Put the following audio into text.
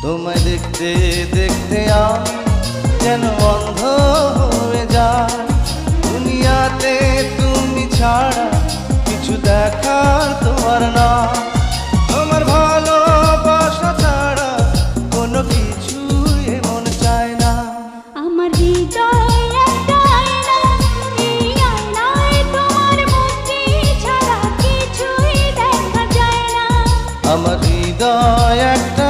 তোমায় দেখতে দেখতে আমি যেন অন্ধ হয়ে যায়। দুনিয়াতে তুমি ছাড়া কিছু দেখার তোমার না। তোমার ভালোবাসা ছাড়া কোনো কিছুই মন চায় না। আমার হৃদয় একটা আয়না, এই আয়নায় তোমার মুক্তি ছাড়া কিছুই দেখা যায় না। আমার হৃদয় একটা